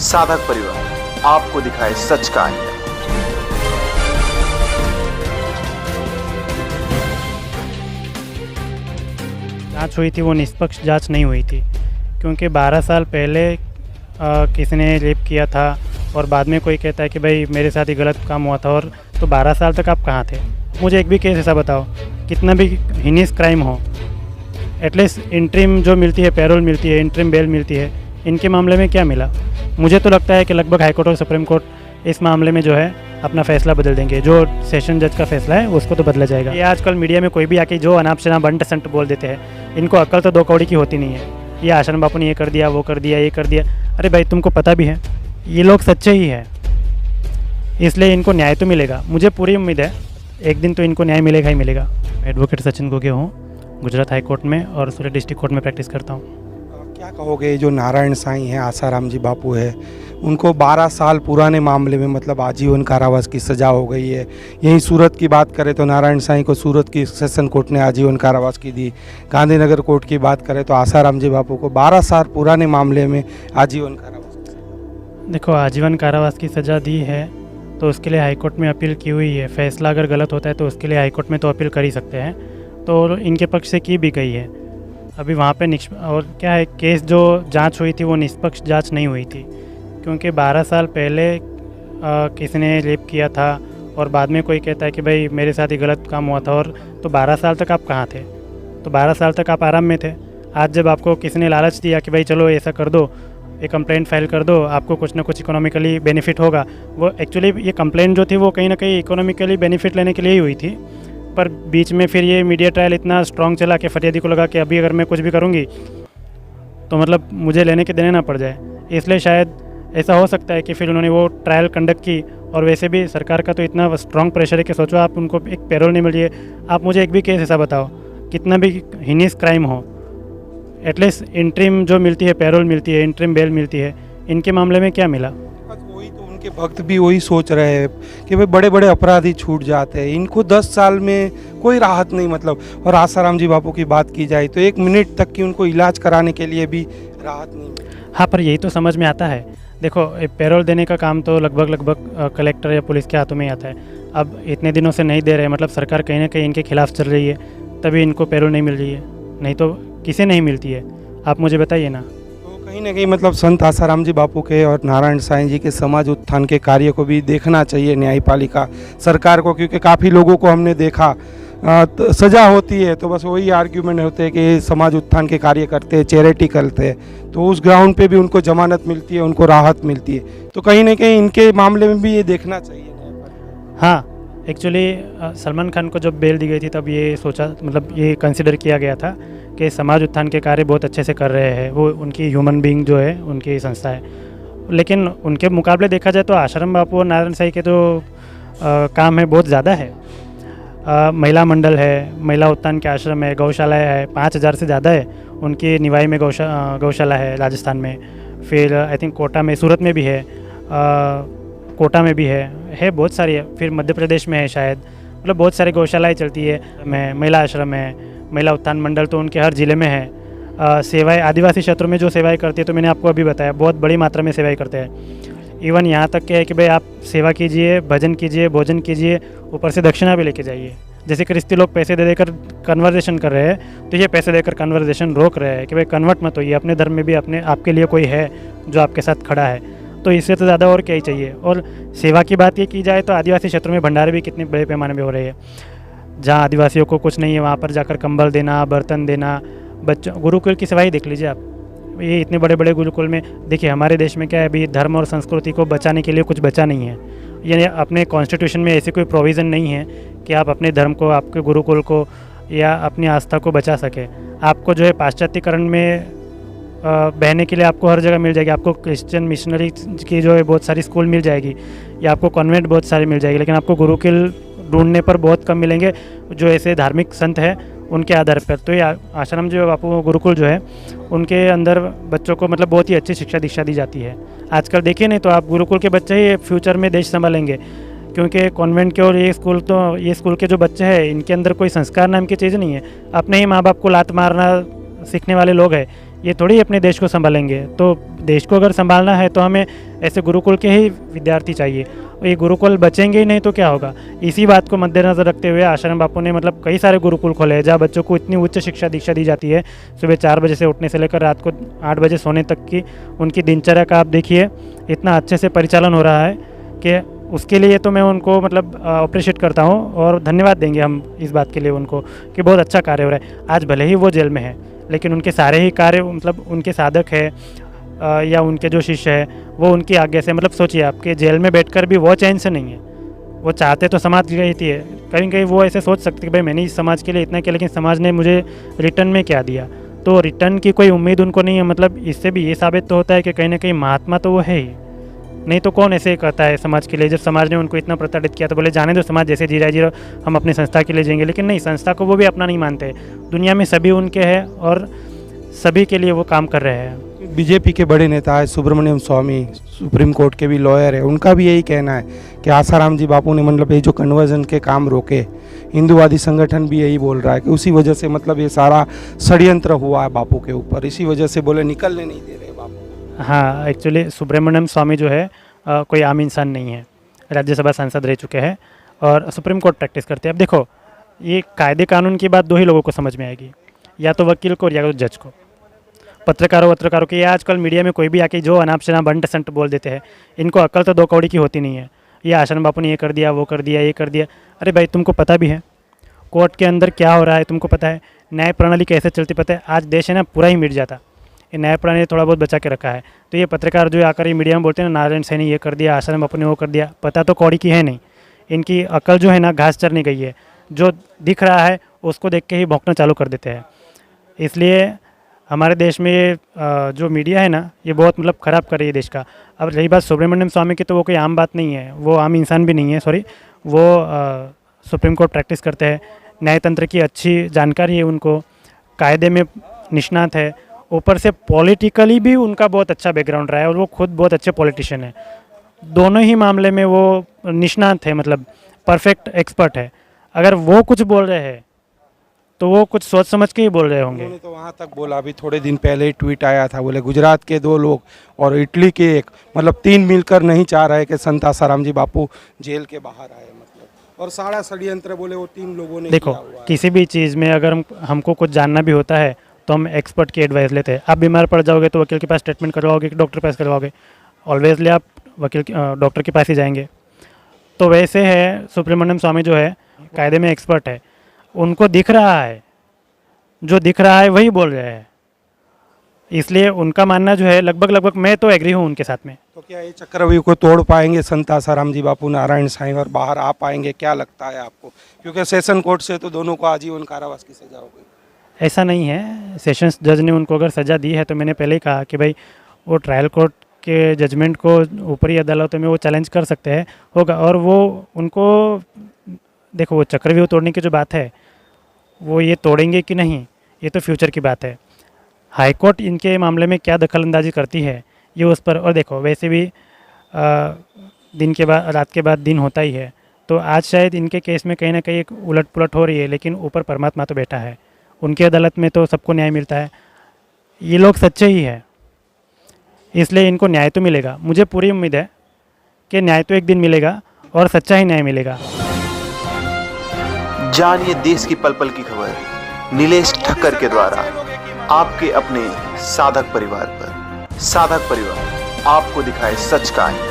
साधक परिवार आपको दिखाए सच का आईना। जांच हुई थी वो निष्पक्ष जांच नहीं हुई थी, क्योंकि 12 साल पहले किसी ने रेप किया था और बाद में कोई कहता है कि भाई मेरे साथ ही गलत काम हुआ था। और तो 12 साल तक आप कहाँ थे? मुझे एक भी केस ऐसा बताओ, कितना भी हिनीस क्राइम हो, एटलीस्ट इंटरिम जो मिलती है, पैरोल मिलती है, इंटरिम बेल मिलती है, इनके मामले में क्या मिला? मुझे तो लगता है कि लगभग हाईकोर्ट और सुप्रीम कोर्ट इस मामले में जो है अपना फैसला बदल देंगे। जो सेशन जज का फैसला है उसको तो बदला जाएगा। ये आजकल मीडिया में कोई भी आके जो अनाप शनाप बंट संट बोल देते हैं, इनको अक्ल तो 2 कौड़ी की होती नहीं है। ये आश्रम बापू ने ये कर दिया, वो कर दिया, ये कर दिया। अरे भाई, तुमको पता भी है ये लोग सच्चे ही है, इसलिए इनको न्याय तो मिलेगा। मुझे पूरी उम्मीद है एक दिन तो इनको न्याय मिलेगा ही मिलेगा। एडवोकेट सचिन गोगे हूँ, गुजरात हाई कोर्ट में और सूरत डिस्ट्रिक्ट कोर्ट में प्रैक्टिस करता हूँ। क्या कहोगे, जो नारायण साईं हैं, आसाराम जी बापू है, उनको 12 साल पुराने मामले में मतलब आजीवन कारावास की सज़ा हो गई है। यहीं सूरत की बात करें तो नारायण साईं को सूरत की सेशन कोर्ट ने आजीवन कारावास की दी। गांधीनगर कोर्ट की बात करें तो आसाराम जी बापू को 12 साल पुराने मामले में आजीवन कारावास की सज़ा। देखो, आजीवन कारावास की सज़ा दी है तो उसके लिए हाईकोर्ट में अपील की हुई है। फैसला अगर गलत होता है तो उसके लिए हाईकोर्ट में तो अपील कर ही सकते हैं, तो इनके पक्ष से की भी गई है। अभी वहाँ पे और क्या है, केस जो जांच हुई थी वो निष्पक्ष जांच नहीं हुई थी, क्योंकि 12 साल पहले किसी ने रेप किया था और बाद में कोई कहता है कि भाई मेरे साथ ही गलत काम हुआ था। और तो 12 साल तक आप कहाँ थे? तो 12 साल तक आप आराम में थे। आज जब आपको किसी ने लालच दिया कि भाई चलो ऐसा कर दो, ये कंप्लेंट फाइल कर दो, आपको कुछ ना कुछ इकोनॉमिकली बेनिफिट होगा। वो एक्चुअली ये कंप्लेंट जो थी वो कहीं ना कहीं इकोनॉमिकली बेनिफिट लेने के लिए ही हुई थी, पर बीच में फिर ये मीडिया ट्रायल इतना स्ट्रॉन्ग चला कि फरियादी को लगा कि अभी अगर मैं कुछ भी करूँगी तो मतलब मुझे लेने के देने ना पड़ जाए। इसलिए शायद ऐसा हो सकता है कि फिर उन्होंने वो ट्रायल कंडक्ट की। और वैसे भी सरकार का तो इतना स्ट्रॉन्ग प्रेशर है कि सोचो आप उनको एक पैरोल नहीं मिल रही है। आप मुझे एक भी केस ऐसा बताओ, कितना भी हिनीस क्राइम हो, एटलीस्ट इंटरिम जो मिलती है, पैरोल मिलती है, इंटरिम बेल मिलती है, इनके मामले में क्या मिला? वही तो उनके भक्त भी वही सोच रहे हैं कि भाई बड़े बड़े अपराधी छूट जाते हैं, इनको 10 साल में कोई राहत नहीं मतलब। और आसाराम जी बापू की बात की जाए तो 1 मिनट तक की उनको इलाज कराने के लिए भी राहत नहीं। हाँ, पर यही तो समझ में आता है। देखो, पैरोल देने का काम तो लगभग कलेक्टर या पुलिस के हाथों में ही आता है। अब इतने दिनों से नहीं दे रहे, मतलब सरकार कहीं ना कहीं इनके खिलाफ चल रही है, तभी इनको पैरोल नहीं मिल रही है, नहीं तो किसे नहीं मिलती है? आप मुझे बताइए ना। तो कहीं ना कहीं मतलब संत आसाराम जी बापू के और नारायण साईं जी के समाज उत्थान के कार्य को भी देखना चाहिए न्यायपालिका सरकार को, क्योंकि काफ़ी लोगों को हमने देखा तो सज़ा होती है तो बस वही आर्ग्यूमेंट होते हैं कि समाज उत्थान के कार्य करते हैं, चैरिटी करते हैं, तो उस ग्राउंड पे भी उनको जमानत मिलती है, उनको राहत मिलती है। तो कहीं ना कहीं इनके मामले में भी ये देखना चाहिए। हाँ, एक्चुअली सलमान खान को जब बेल दी गई थी तब ये सोचा, मतलब ये कंसिडर किया गया था कि समाज उत्थान के कार्य बहुत अच्छे से कर रहे हैं, वो उनकी ह्यूमन बीइंग जो है उनकी संस्था है। लेकिन उनके मुकाबले देखा जाए तो आश्रम बापू और नारायण साईं के तो काम है बहुत ज़्यादा है। महिला मंडल है, महिला उत्थान के आश्रम है, गौशाला है, 5000 से ज़्यादा है उनकी निवाई में गौशाला है राजस्थान में। फिर आई थिंक कोटा में, सूरत में भी है, कोटा में भी है बहुत सारी है। फिर मध्य प्रदेश में है शायद, मतलब बहुत सारी गौशालाएँ चलती है। महिला आश्रम है, महिला उत्थान मंडल तो उनके हर ज़िले में है। सेवाएं आदिवासी क्षेत्रों में जो सेवाएं करती है तो मैंने आपको अभी बताया बहुत बड़ी मात्रा में सेवाएं करते हैं। इवन यहाँ तक के है कि भाई आप सेवा कीजिए, भजन कीजिए, भोजन कीजिए, ऊपर से दक्षिणा भी लेके जाइए। जैसे क्रिस्ती लोग पैसे दे देकर कन्वर्सेशन कर रहे हैं तो ये पैसे देकर कन्वर्सेशन रोक रहे हैं कि भाई कन्वर्ट मत होइए, अपने धर्म में भी अपने आपके लिए कोई है जो आपके साथ खड़ा है। तो इससे तो ज़्यादा और क्या ही चाहिए। और सेवा की बात ये की जाए तो आदिवासी क्षेत्रों में भंडारे भी कितने बड़े पैमाने पर हो रहे हैं। जहाँ आदिवासियों को कुछ नहीं है वहाँ पर जाकर कंबल देना, बर्तन देना, बच्चों, गुरुकुल की सेवा ही देख लीजिए आप। ये इतने बड़े बड़े गुरुकुल में देखिए, हमारे देश में क्या है, अभी धर्म और संस्कृति को बचाने के लिए कुछ बचा नहीं है। यानी अपने कॉन्स्टिट्यूशन में ऐसी कोई प्रोविज़न नहीं है कि आप अपने धर्म को, आपके गुरुकुल को या अपनी आस्था को बचा सके। आपको जो है पाश्चात्यकरण में बहने के लिए आपको हर जगह मिल जाएगी। आपको क्रिश्चियन मिशनरी की जो है बहुत सारी स्कूल मिल जाएगी, या आपको कॉन्वेंट बहुत सारी मिल जाएगी, लेकिन आपको गुरुकुल ढूंढने पर बहुत कम मिलेंगे जो ऐसे धार्मिक संत हैं उनके आधार पर। तो ये आश्रम जो बापू गुरुकुल जो है उनके अंदर बच्चों को मतलब बहुत ही अच्छी शिक्षा दीक्षा दी जाती है। आजकल देखिए नहीं तो आप गुरुकुल के बच्चे ही फ्यूचर में देश संभालेंगे, क्योंकि कॉन्वेंट के और ये स्कूल के जो बच्चे हैं इनके अंदर कोई संस्कार नाम की चीज़ नहीं है। अपने ही माँ बाप को लात मारना सीखने वाले लोग हैं, ये थोड़ी अपने देश को संभालेंगे। तो देश को अगर संभालना है तो हमें ऐसे गुरुकुल के ही विद्यार्थी चाहिए। और ये गुरुकुल बचेंगे ही नहीं तो क्या होगा। इसी बात को मद्देनज़र रखते हुए आश्रम बापू ने मतलब कई सारे गुरुकुल खोले हैं जहाँ बच्चों को इतनी उच्च शिक्षा दीक्षा दी जाती है। सुबह 4 बजे से उठने से लेकर रात को 8 बजे सोने तक की उनकी दिनचर्या का आप देखिए, इतना अच्छे से परिचालन हो रहा है कि उसके लिए तो मैं उनको मतलब अप्रिशिएट करता हूँ और धन्यवाद देंगे हम इस बात के लिए उनको कि बहुत अच्छा कार्य हो रहा है। आज भले ही वो जेल में है लेकिन उनके सारे ही कार्य मतलब उनके साधक है या उनके जो शिष्य है वो उनकी आज्ञा से, मतलब सोचिए आपके जेल में बैठकर भी वो चैन से नहीं है। वो चाहते तो समाज की रहती है, कहीं कहीं वो ऐसे सोच सकते कि भाई मैंने इस समाज के लिए इतना किया लेकिन समाज ने मुझे रिटर्न में क्या दिया। तो रिटर्न की कोई उम्मीद उनको नहीं है। मतलब इससे भी ये साबित तो होता है कि कहीं ना कहीं महात्मा तो वो है ही, नहीं तो कौन ऐसे कहता है समाज के लिए। जब समाज ने उनको इतना प्रताड़ित किया तो बोले जाने दो, समाज जैसे जी रहा है जी रहा, हम अपनी संस्था के लिए जाएंगे। लेकिन नहीं, संस्था को वो भी अपना नहीं मानते। दुनिया में सभी उनके हैं और सभी के लिए वो काम कर रहे हैं। बीजेपी के बड़े नेता है सुब्रमण्यम स्वामी, सुप्रीम कोर्ट के भी लॉयर है, उनका भी यही कहना है कि आसाराम जी बापू ने मतलब ये जो कन्वर्जन के काम रोके, हिंदूवादी संगठन भी यही बोल रहा है कि उसी वजह से मतलब ये सारा षड्यंत्र हुआ है बापू के ऊपर, इसी वजह से बोले निकलने नहीं दे रहे बापू। हाँ, एक्चुअली सुब्रमण्यम स्वामी जो है कोई आम इंसान नहीं है, राज्यसभा सांसद रह चुके हैं और सुप्रीम कोर्ट प्रैक्टिस करते हैं। अब देखो, ये कायदे कानून की बात दो ही लोगों को समझ में आएगी, या तो वकील को या तो जज को। पत्रकारों की आजकल मीडिया में कोई भी आके जो अनाप शनाप बंट संट बोल देते हैं, इनको अक्ल तो 2 कौड़ी की होती नहीं है। ये आश्रम बापू ने ये कर दिया, वो कर दिया, ये कर दिया। अरे भाई, तुमको पता भी है कोर्ट के अंदर क्या हो रहा है, तुमको पता है न्याय प्रणाली कैसे चलती, पता है। आज देश है ना पूरा ही मिट जाता, ये न्याय प्रणाली थोड़ा बहुत बचा के रखा है। तो ये पत्रकार जो आकर ये मीडिया में बोलते हैं ना, नारायण सैनी ये कर दिया, आश्रम बापू ने वो कर दिया, पता तो कौड़ी की है नहीं। इनकी अकल जो है ना घास चरने गई है, जो दिख रहा है उसको देख के ही भौंकना चालू कर देते हैं। इसलिए हमारे देश में ये जो मीडिया है ना, ये बहुत मतलब ख़राब कर रही है देश का। अब रही बात सुब्रमण्यम स्वामी की, तो वो कोई आम बात नहीं है, वो आम इंसान भी नहीं है, सॉरी। वो सुप्रीम कोर्ट प्रैक्टिस करते हैं, न्यायतंत्र की अच्छी जानकारी है उनको, कायदे में निष्णात है, ऊपर से पॉलिटिकली भी उनका बहुत अच्छा बैकग्राउंड रहा है और वो खुद बहुत अच्छे पॉलिटिशियन है। दोनों ही मामले में वो निष्णात है, मतलब परफेक्ट एक्सपर्ट है। अगर वो कुछ बोल रहे हैं तो वो कुछ सोच समझ के ही बोल रहे होंगे। उन्होंने तो वहाँ तक बोला, अभी थोड़े दिन पहले ही ट्वीट आया था, बोले गुजरात के 2 लोग और इटली के 1, मतलब 3 मिलकर नहीं चाह रहे कि संत आसाराम जी बापू जेल के बाहर आए, मतलब। और सारा षड्यंत्र बोले वो 3 लोगों ने देखो, किया हुआ है। किसी भी चीज़ में अगर हमको कुछ जानना भी होता है तो हम एक्सपर्ट की एडवाइस लेते हैं। आप बीमार पड़ जाओगे तो वकील के पास ट्रीटमेंट करवाओगे कि डॉक्टर के पास करवाओगे? ऑलवेजली आप डॉक्टर के पास ही जाएंगे। तो वैसे है, सुब्रमण्यम स्वामी जो है कायदे में एक्सपर्ट है, उनको दिख रहा है, जो दिख रहा है वही बोल रहे हैं। इसलिए उनका मानना जो है लगभग मैं तो एग्री हूँ उनके साथ में। तो क्या ये चक्रव्यूह को तोड़ पाएंगे संत आसाराम जी बापू, नारायण साईं, और बाहर आ पाएंगे, क्या लगता है आपको? क्योंकि सेशन कोर्ट से तो दोनों को आजीवन कारावास की सजा हो गई। ऐसा नहीं है, सेशंस जज ने उनको अगर सज़ा दी है तो मैंने पहले ही कहा कि भाई वो ट्रायल कोर्ट के जजमेंट को ऊपरी अदालतों में वो चैलेंज कर सकते हैं, होगा। और वो उनको देखो, वो चक्रव्यूह तोड़ने की जो बात है वो ये तोड़ेंगे कि नहीं, ये तो फ्यूचर की बात है। हाई कोर्ट इनके मामले में क्या दखलंदाजी करती है ये उस पर। और देखो, वैसे भी दिन के बाद रात के बाद दिन होता ही है, तो आज शायद इनके केस में कहीं ना कहीं एक उलट पुलट हो रही है, लेकिन ऊपर परमात्मा तो बैठा है, उनकी अदालत में तो सबको न्याय मिलता है। ये लोग सच्चे ही है, इसलिए इनको न्याय तो मिलेगा। मुझे पूरी उम्मीद है कि न्याय तो एक दिन मिलेगा और सच्चा ही न्याय मिलेगा। जानिए देश की पल पल की खबर नीलेश ठक्कर के द्वारा आपके अपने साधक परिवार पर। साधक परिवार आपको दिखाए सच का आईना।